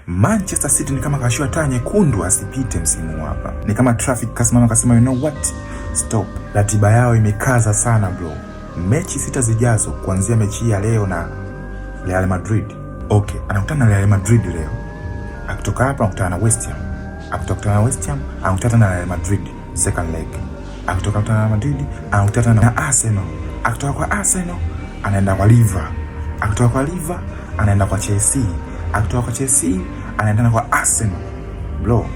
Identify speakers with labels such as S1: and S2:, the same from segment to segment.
S1: Manchester City ni kama kashiwa taa nyekundu asipite msimu hapa. Ni kama traffic kasimama kasema you know what? Stop. Ratiba yao imekaza sana bro. Mechi 6 zijazo kuanzia mechi ya leo na Real Madrid. Okay, anakutana na Real Madrid leo. Akitoka hapa anakutana na West Ham. Akitoka na West Ham anakutana na Real Madrid second leg. Akitoka na Madrid anakutana na Arsenal. Akitoka kwa Arsenal anaenda kwa Liverpool. Akitoka kwa Liverpool anaenda kwa Chelsea. Akitoka kwa Chelsea anaenda kwa Arsenal. Bro,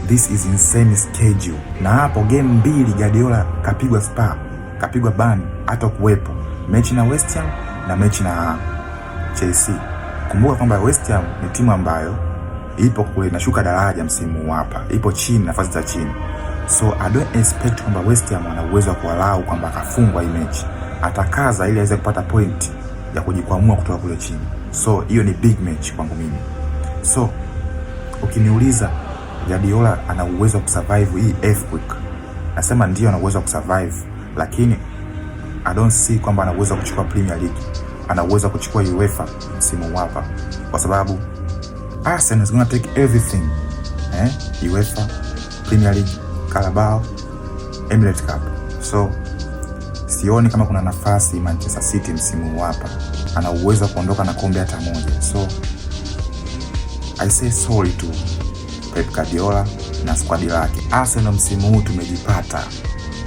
S1: this is insane schedule. Na hapo game 2 Guardiola kapigwa spa, kapigwa ban hata kuwepo. Mechi na West Ham na mechi na Chelsea. Kumbuka kwamba West Ham ni timu ambayo ipo kule inashuka daraja msimu hapa. Ipo chini, nafasi za chini. So I don't expect kwamba West Ham ana uwezo wa kualau kwamba akafungwa hii mechi. Atakaza ili aweze kupata point ya kujikwamua kutoka kule chini. So hiyo ni big match kwangu mimi. So ukiniuliza Guardiola ana uwezo wa kusurvive hii earthquake, nasema ndio ana uwezo wa kusurvive, lakini I don't see kwamba ana uwezo wa kuchukua Premier League, ana uwezo wa kuchukua UEFA msimu hapa, kwa sababu Arsenal is going to take everything, UEFA, Premier League, Carabao, Emirates Cup. So sioni kama kuna nafasi Manchester City msimu hapa ana uwezo wa kuondoka na kombe hata moja. So I say sorry to Pep Guardiola na squad lake. Arsenal msimu huu tumejipata.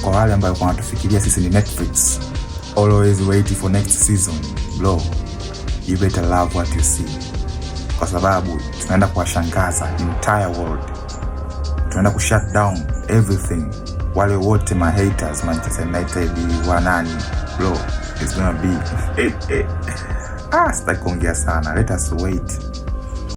S1: Kwa wale ambao wanatufikiria sisi ni Netflix, always wait for next season. Bro, you better love what you see. Kwa sababu tunaenda kuwashangaza entire world. Tunaenda ku shut down everything. Wale wote ma haters Manchester United wanani, bro, it's gonna be sitaki kuongea sana. Let us wait.